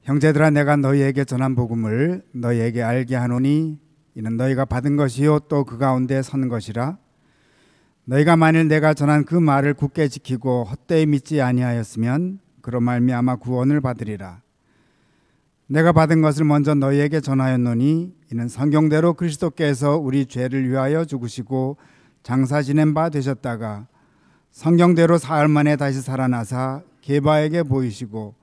형제들아, 내가 너희에게 전한 복음을 너희에게 알게 하노니 이는 너희가 받은 것이요 또 그 가운데 선 것이라. 너희가 만일 내가 전한 그 말을 굳게 지키고 헛되이 믿지 아니하였으면 그로 말미암아 구원을 받으리라. 내가 받은 것을 먼저 너희에게 전하였노니 이는 성경대로 그리스도께서 우리 죄를 위하여 죽으시고 장사 지낸 바 되셨다가 성경대로 사흘 만에 다시 살아나사 게바에게 보이시고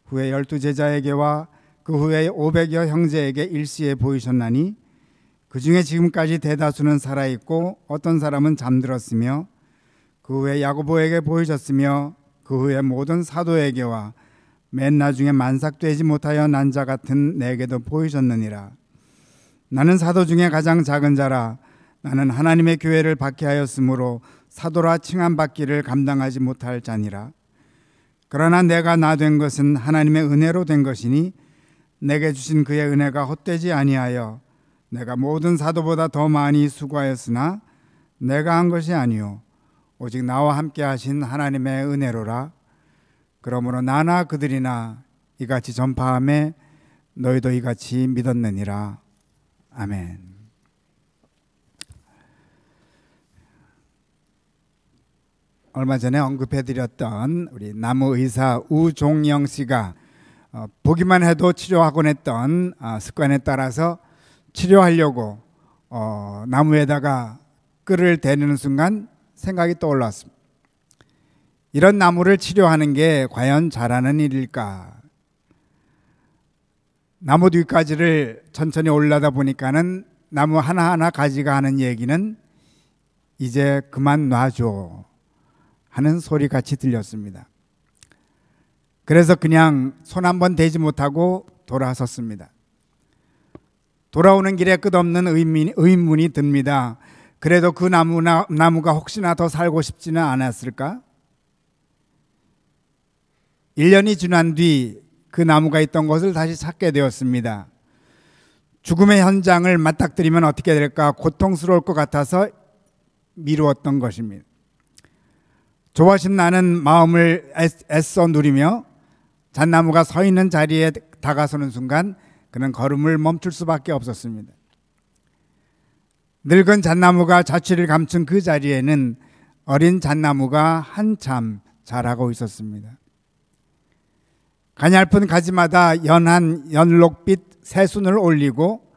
후에 12 제자에게와 그 후에 500여 형제에게 일시에 보이셨나니 그 중에 지금까지 대다수는 살아있고 어떤 사람은 잠들었으며 그 후에 야고보에게 보이셨으며 그 후에 모든 사도에게와 맨 나중에 만삭되지 못하여 난 자 같은 내게도 보이셨느니라. 나는 사도 중에 가장 작은 자라. 나는 하나님의 교회를 박해하였으므로 사도라 칭함받기를 감당하지 못할 자니라. 그러나 내가 나 된 것은 하나님의 은혜로 된 것이니 내게 주신 그의 은혜가 헛되지 아니하여 내가 모든 사도보다 더 많이 수고하였으나 내가 한 것이 아니요 오직 나와 함께 하신 하나님의 은혜로라. 그러므로 나나 그들이나 이같이 전파하며 너희도 이같이 믿었느니라. 아멘. 얼마 전에 언급해드렸던 우리 나무의사 우종영 씨가 보기만 해도 치료하곤 했던 습관에 따라서 치료하려고 나무에다가 끌을 대는 순간 생각이 떠올랐습니다. 이런 나무를 치료하는 게 과연 잘하는 일일까? 나무 뒷가지를 천천히 올라다 보니까는 나무 하나하나 가지가 하는 얘기는 이제 그만 놔줘 하는 소리 같이 들렸습니다. 그래서 그냥 손 한번 대지 못하고 돌아섰습니다. 돌아오는 길에 끝없는 의문이 듭니다. 그래도 그 나무가 혹시나 더 살고 싶지는 않았을까? 1년이 지난 뒤 그 나무가 있던 곳을 다시 찾게 되었습니다. 죽음의 현장을 맞닥뜨리면 어떻게 될까 고통스러울 것 같아서 미루었던 것입니다. 조바심 나는 마음을 애써 누리며 잣나무가 서 있는 자리에 다가서는 순간 그는 걸음을 멈출 수밖에 없었습니다. 늙은 잣나무가 자취를 감춘 그 자리에는 어린 잣나무가 한참 자라고 있었습니다. 가냘픈 가지마다 연한 연록빛 새순을 올리고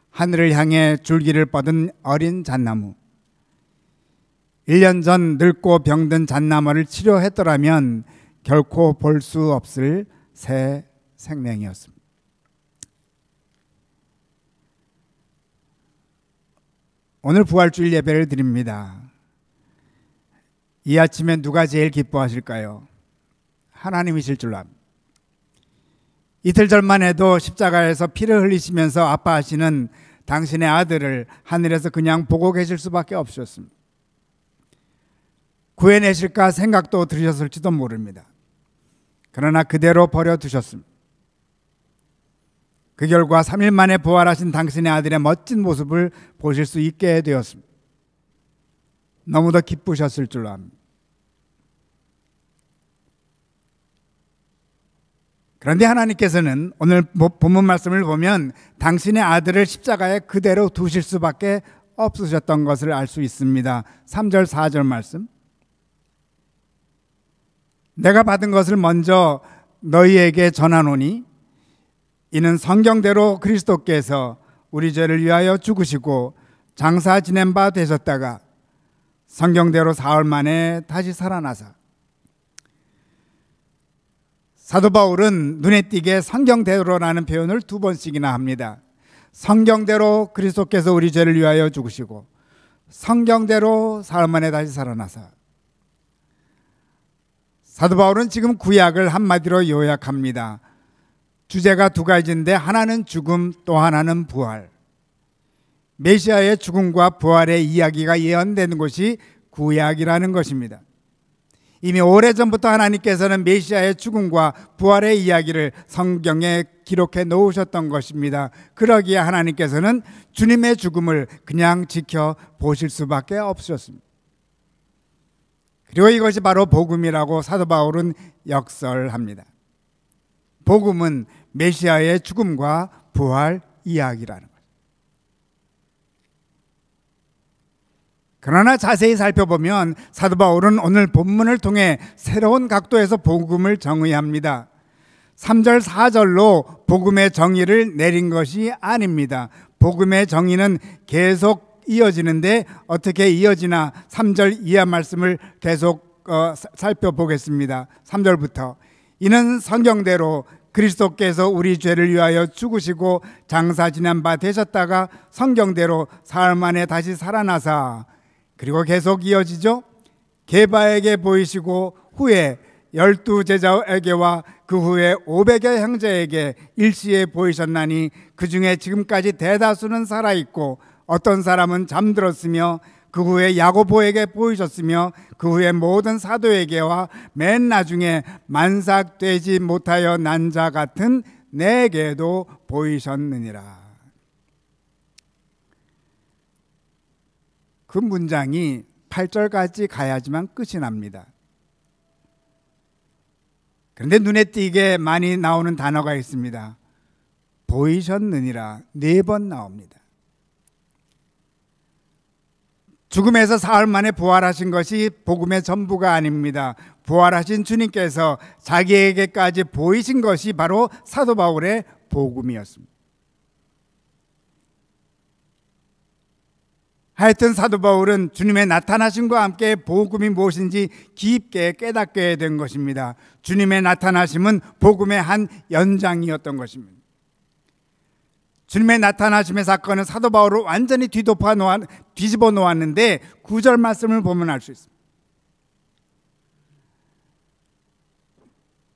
하늘을 향해 줄기를 뻗은 어린 잣나무. 1년 전 늙고 병든 잣나무를 치료했더라면 결코 볼 수 없을 새 생명이었습니다. 오늘 부활주일 예배를 드립니다. 이 아침에 누가 제일 기뻐하실까요? 하나님이실 줄 압니다. 이틀 전만 해도 십자가에서 피를 흘리시면서 아파하시는 당신의 아들을 하늘에서 그냥 보고 계실 수밖에 없으셨습니다. 구해내실까 생각도 들으셨을지도 모릅니다. 그러나 그대로 버려두셨습니다. 그 결과 3일 만에 부활하신 당신의 아들의 멋진 모습을 보실 수 있게 되었습니다. 너무도 기쁘셨을 줄로 압니다. 그런데 하나님께서는 오늘 본문 말씀을 보면 당신의 아들을 십자가에 그대로 두실 수밖에 없으셨던 것을 알 수 있습니다. 3절 4절 말씀. 내가 받은 것을 먼저 너희에게 전하노니 이는 성경대로 그리스도께서 우리 죄를 위하여 죽으시고 장사 지낸 바 되셨다가 성경대로 사흘 만에 다시 살아나사. 사도 바울은 눈에 띄게 성경대로라는 표현을 2번씩이나 합니다. 성경대로 그리스도께서 우리 죄를 위하여 죽으시고 성경대로 사흘 만에 다시 살아나사. 사도 바울은 지금 구약을 한마디로 요약합니다. 주제가 2가지인데 하나는 죽음, 또 하나는 부활. 메시아의 죽음과 부활의 이야기가 예언되는 것이 구약이라는 것입니다. 이미 오래전부터 하나님께서는 메시아의 죽음과 부활의 이야기를 성경에 기록해 놓으셨던 것입니다. 그러기에 하나님께서는 주님의 죽음을 그냥 지켜보실 수밖에 없으셨습니다. 그리고 이것이 바로 복음이라고 사도 바울은 역설합니다. 복음은 메시아의 죽음과 부활 이야기라는 거예요. 그러나 자세히 살펴보면 사도 바울은 오늘 본문을 통해 새로운 각도에서 복음을 정의합니다. 3절 4절로 복음의 정의를 내린 것이 아닙니다. 복음의 정의는 계속 이어지는데 어떻게 이어지나 3절 이하 말씀을 계속 살펴보겠습니다. 3절부터 이는 성경대로 그리스도께서 우리 죄를 위하여 죽으시고 장사 지난 바 되셨다가 성경대로 사흘 만에 다시 살아나사, 그리고 계속 이어지죠. 게바에게 보이시고 후에 12 제자에게와 그 후에 500여 형제에게 일시에 보이셨나니 그 중에 지금까지 대다수는 살아있고 어떤 사람은 잠들었으며 그 후에 야고보에게 보이셨으며 그 후에 모든 사도에게와 맨 나중에 만삭되지 못하여 난 자 같은 내게도 보이셨느니라. 그 문장이 8절까지 가야지만 끝이 납니다. 그런데 눈에 띄게 많이 나오는 단어가 있습니다. 보이셨느니라 4번 나옵니다. 죽음에서 사흘 만에 부활하신 것이 복음의 전부가 아닙니다. 부활하신 주님께서 자기에게까지 보이신 것이 바로 사도 바울의 복음이었습니다. 하여튼 사도 바울은 주님의 나타나심과 함께 복음이 무엇인지 깊게 깨닫게 된 것입니다. 주님의 나타나심은 복음의 한 연장이었던 것입니다. 주님의 나타나심의 사건은 사도 바울을 완전히 뒤집어 놓았는데 9절 말씀을 보면 알 수 있습니다.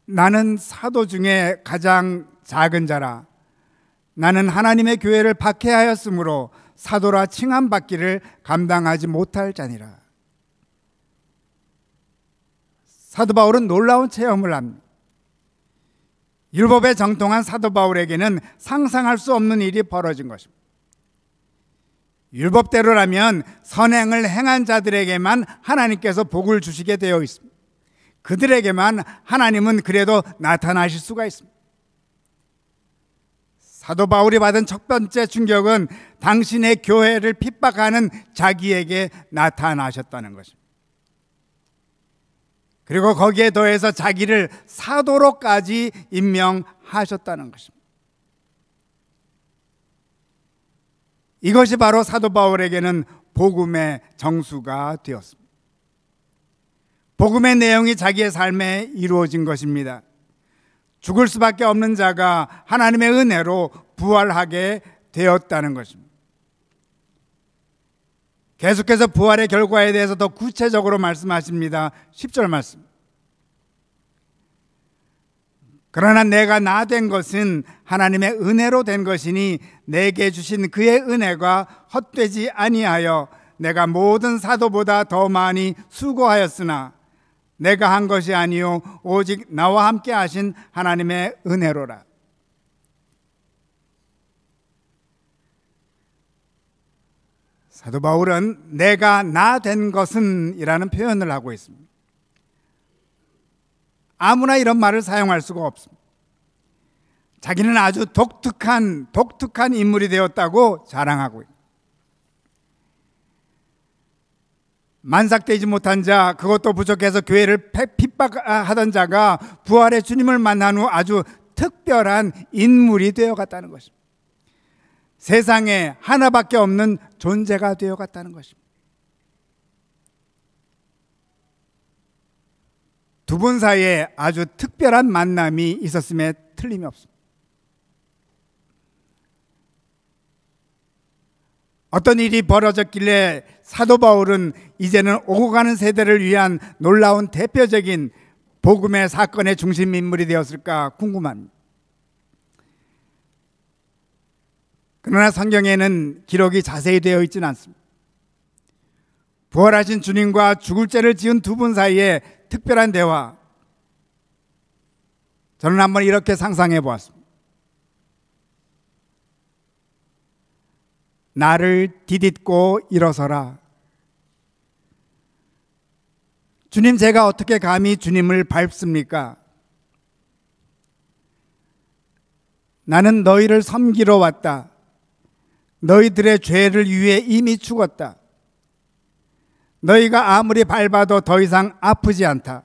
나는 사도 중에 가장 작은 자라. 나는 하나님의 교회를 박해하였으므로 사도라 칭함받기를 감당하지 못할 자니라. 사도 바울은 놀라운 체험을 합니다. 율법에 정통한 사도 바울에게는 상상할 수 없는 일이 벌어진 것입니다. 율법대로라면 선행을 행한 자들에게만 하나님께서 복을 주시게 되어 있습니다. 그들에게만 하나님은 그래도 나타나실 수가 있습니다. 사도 바울이 받은 첫 번째 충격은 당신의 교회를 핍박하는 자기에게 나타나셨다는 것입니다. 그리고 거기에 더해서 자기를 사도로까지 임명하셨다는 것입니다. 이것이 바로 사도 바울에게는 복음의 정수가 되었습니다. 복음의 내용이 자기의 삶에 이루어진 것입니다. 죽을 수밖에 없는 자가 하나님의 은혜로 부활하게 되었다는 것입니다. 계속해서 부활의 결과에 대해서 더 구체적으로 말씀하십니다. 10절 말씀. 그러나 내가 나 된 것은 하나님의 은혜로 된 것이니 내게 주신 그의 은혜가 헛되지 아니하여 내가 모든 사도보다 더 많이 수고하였으나 내가 한 것이 아니요 오직 나와 함께 하신 하나님의 은혜로라. 사도 바울은 내가 나 된 것은 이라는 표현을 하고 있습니다. 아무나 이런 말을 사용할 수가 없습니다. 자기는 아주 독특한 인물이 되었다고 자랑하고 있습니다. 만삭되지 못한 자, 그것도 부족해서 교회를 핍박하던 자가 부활의 주님을 만난 후 아주 특별한 인물이 되어갔다는 것입니다. 세상에 하나밖에 없는 존재가 되어갔다는 것입니다. 두 분 사이에 아주 특별한 만남이 있었음에 틀림이 없습니다. 어떤 일이 벌어졌길래 사도 바울은 이제는 오고 가는 세대를 위한 놀라운 대표적인 복음의 사건의 중심 인물이 되었을까 궁금합니다. 그러나 성경에는 기록이 자세히 되어 있지는 않습니다. 부활하신 주님과 죽을 죄를 지은 두 분 사이에 특별한 대화, 저는 한번 이렇게 상상해 보았습니다. 나를 디딛고 일어서라. 주님, 제가 어떻게 감히 주님을 밟습니까? 나는 너희를 섬기러 왔다. 너희들의 죄를 위해 이미 죽었다. 너희가 아무리 밟아도 더 이상 아프지 않다.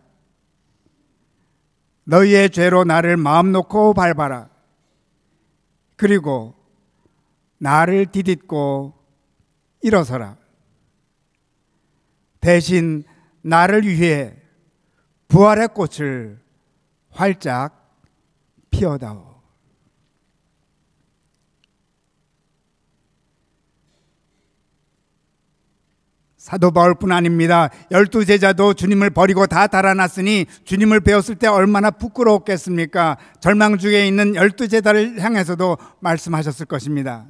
너희의 죄로 나를 마음 놓고 밟아라. 그리고 나를 디딛고 일어서라. 대신 나를 위해 부활의 꽃을 활짝 피워다오. 사도 바울뿐 아닙니다. 12제자도 주님을 버리고 다 달아났으니 주님을 배웠을 때 얼마나 부끄러웠겠습니까? 절망 중에 있는 12제자를 향해서도 말씀하셨을 것입니다.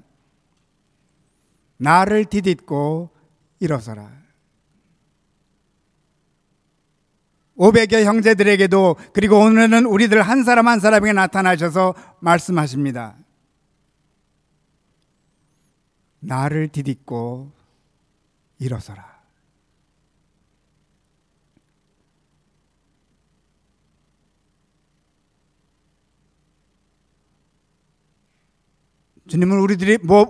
나를 디딛고 일어서라. 500여 형제들에게도, 그리고 오늘은 우리들 한 사람 한 사람에게 나타나셔서 말씀하십니다. 나를 디딛고 일어서라. 주님은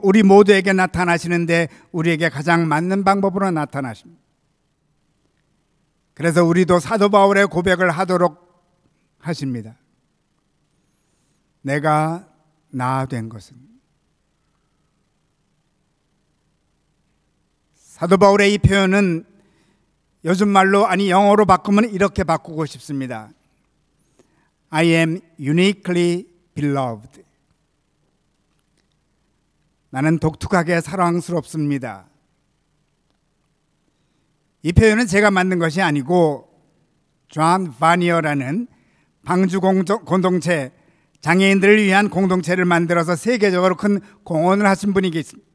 우리 모두에게 나타나시는데 우리에게 가장 맞는 방법으로 나타나십니다. 그래서 우리도 사도 바울의 고백을 하도록 하십니다. 내가 나 된 것은. 사도 바울의 이 표현은 요즘 말로, 아니 영어로 바꾸면 이렇게 바꾸고 싶습니다. I am uniquely beloved. 나는 독특하게 사랑스럽습니다. 이 표현은 제가 만든 것이 아니고 존 바니어라는 방주 공동체, 장애인들을 위한 공동체를 만들어서 세계적으로 큰 공헌을 하신 분이 계십니다.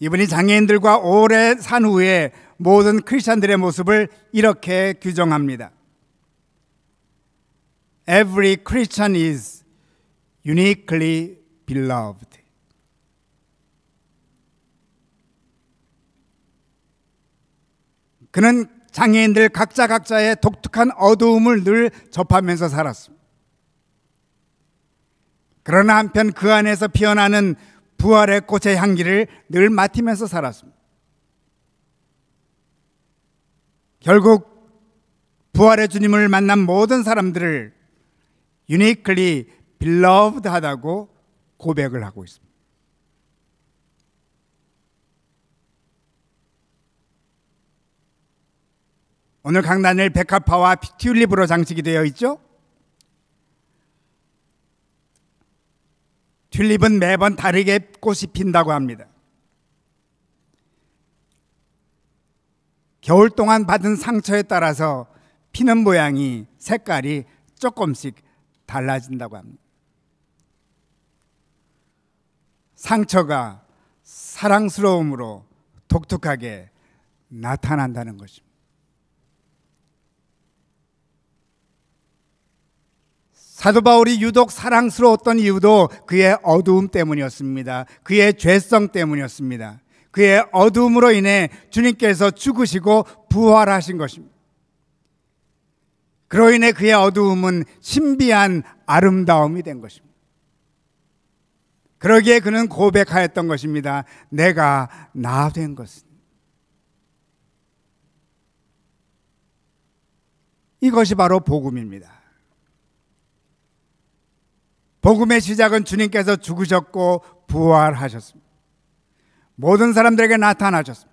이분이 장애인들과 오래 산 후에 모든 크리스천들의 모습을 이렇게 규정합니다. Every Christian is uniquely beloved. 그는 장애인들 각자의 독특한 어두움을 늘 접하면서 살았습니다. 그러나 한편 그 안에서 피어나는 부활의 꽃의 향기를 늘 맡으면서 살았습니다. 결국 부활의 주님을 만난 모든 사람들을 uniquely beloved 하다고 고백을 하고 있습니다. 오늘 강단을 백합화와 튤립으로 장식이 되어 있죠. 튤립은 매번 다르게 꽃이 핀다고 합니다. 겨울 동안 받은 상처에 따라서 피는 모양이, 색깔이 조금씩 달라진다고 합니다. 상처가 사랑스러움으로 독특하게 나타난다는 것입니다. 사도 바울이 유독 사랑스러웠던 이유도 그의 어두움 때문이었습니다. 그의 죄성 때문이었습니다. 그의 어두움으로 인해 주님께서 죽으시고 부활하신 것입니다. 그로 인해 그의 어두움은 신비한 아름다움이 된 것입니다. 그러기에 그는 고백하였던 것입니다. 내가 나 된 것은. 이것이 바로 복음입니다. 복음의 시작은 주님께서 죽으셨고 부활하셨습니다. 모든 사람들에게 나타나셨습니다.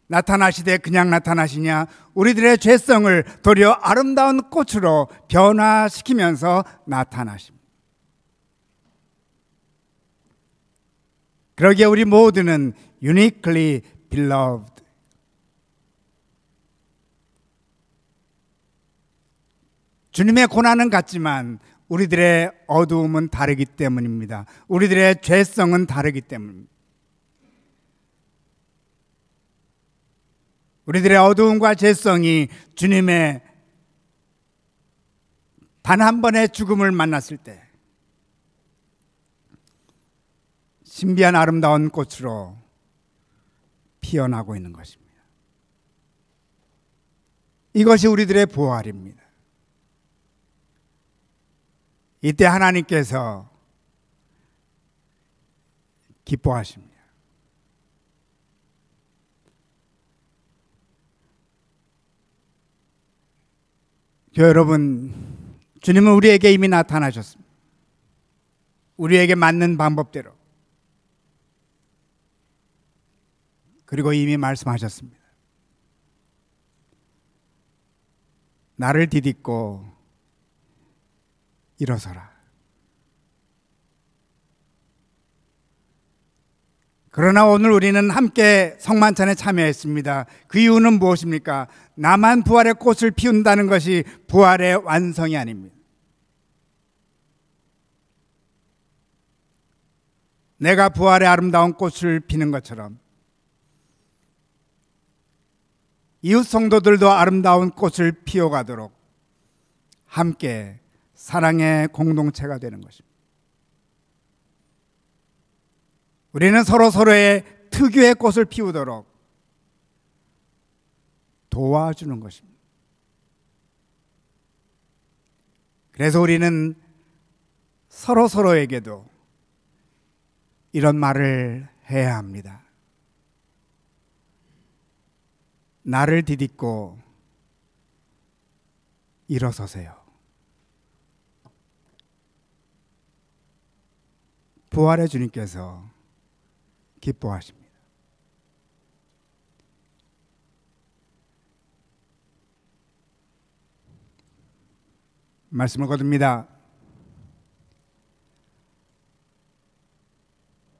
나타나시되 그냥 나타나시냐? 우리들의 죄성을 도리어 아름다운 꽃으로 변화시키면서 나타나십니다. 그러기에 우리 모두는 uniquely beloved. 주님의 고난은 같지만 우리들의 어두움은 다르기 때문입니다. 우리들의 죄성은 다르기 때문입니다. 우리들의 어두움과 죄성이 주님의 단 한 번의 죽음을 만났을 때 신비한 아름다운 꽃으로 피어나고 있는 것입니다. 이것이 우리들의 부활입니다. 이때 하나님께서 기뻐하십니다. 교회 여러분, 주님은 우리에게 이미 나타나셨습니다. 우리에게 맞는 방법대로. 그리고 이미 말씀하셨습니다. 나를 디딛고 일어서라. 그러나 오늘 우리는 함께 성만찬에 참여했습니다. 그 이유는 무엇입니까? 나만 부활의 꽃을 피운다는 것이 부활의 완성이 아닙니다. 내가 부활의 아름다운 꽃을 피는 것처럼 이웃 성도들도 아름다운 꽃을 피워가도록 함께 사랑의 공동체가 되는 것입니다. 우리는 서로의 특유의 꽃을 피우도록 도와주는 것입니다. 그래서 우리는 서로에게도 이런 말을 해야 합니다. 나를 디딛고 일어서세요. 부활의 주님께서 기뻐하십니다. 말씀을 거둡니다.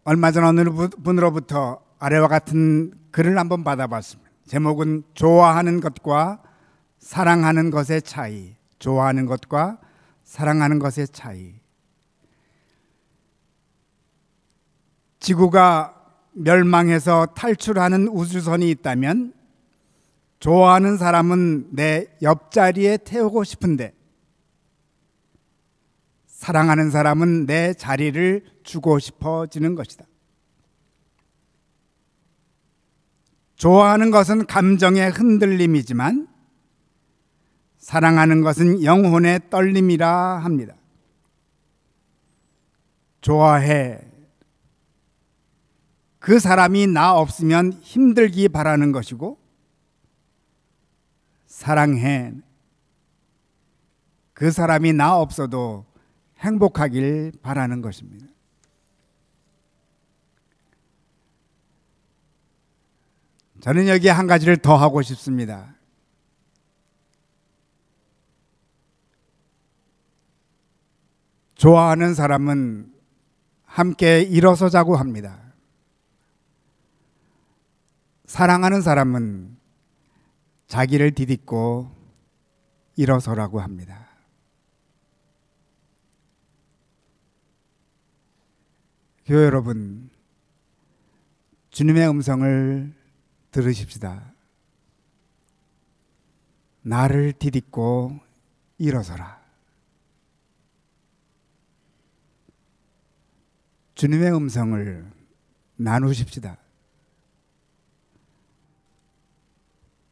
얼마 전 어느 분으로부터 아래와 같은 글을 한번 받아봤습니다. 제목은 좋아하는 것과 사랑하는 것의 차이. 좋아하는 것과 사랑하는 것의 차이. 지구가 멸망해서 탈출하는 우주선이 있다면 좋아하는 사람은 내 옆자리에 태우고 싶은데 사랑하는 사람은 내 자리를 주고 싶어지는 것이다. 좋아하는 것은 감정의 흔들림이지만 사랑하는 것은 영혼의 떨림이라 합니다. 좋아해. 그 사람이 나 없으면 힘들기 바라는 것이고, 사랑해. 그 사람이 나 없어도 행복하길 바라는 것입니다. 저는 여기에 한 가지를 더 하고 싶습니다. 좋아하는 사람은 함께 일어서자고 합니다. 사랑하는 사람은 자기를 디딛고 일어서라고 합니다. 교회 여러분, 주님의 음성을 들으십시다. 나를 디딛고 일어서라. 주님의 음성을 나누십시다.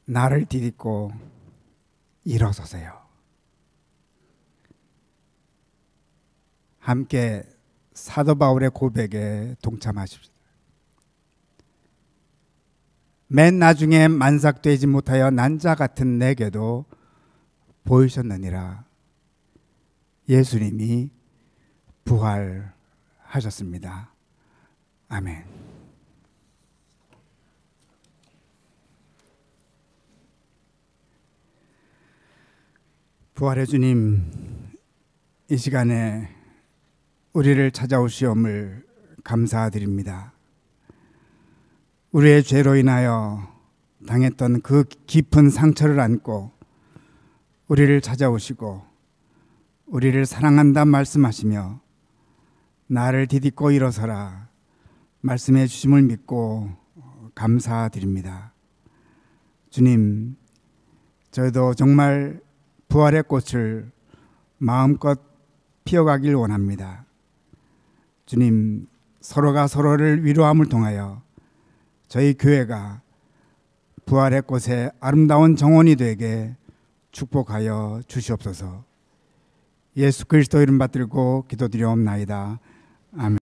나를 디딛고 일어서세요. 함께 사도 바울의 고백에 동참하십시오. 맨 나중에 만삭되지 못하여 난자 같은 내게도 보이셨느니라. 예수님이 부활하셨습니다. 아멘. 부활의 주님, 이 시간에 우리를 찾아오시옴을 감사드립니다. 우리의 죄로 인하여 당했던 그 깊은 상처를 안고 우리를 찾아오시고 우리를 사랑한다 말씀하시며 나를 디딛고 일어서라 말씀해 주심을 믿고 감사드립니다. 주님, 저희도 정말 부활의 꽃을 마음껏 피어가길 원합니다. 주님, 서로가 서로를 위로함을 통하여 저희 교회가 부활의 꽃의 아름다운 정원이 되게 축복하여 주시옵소서. 예수 그리스도 이름 받들고 기도드리옵나이다. 아멘.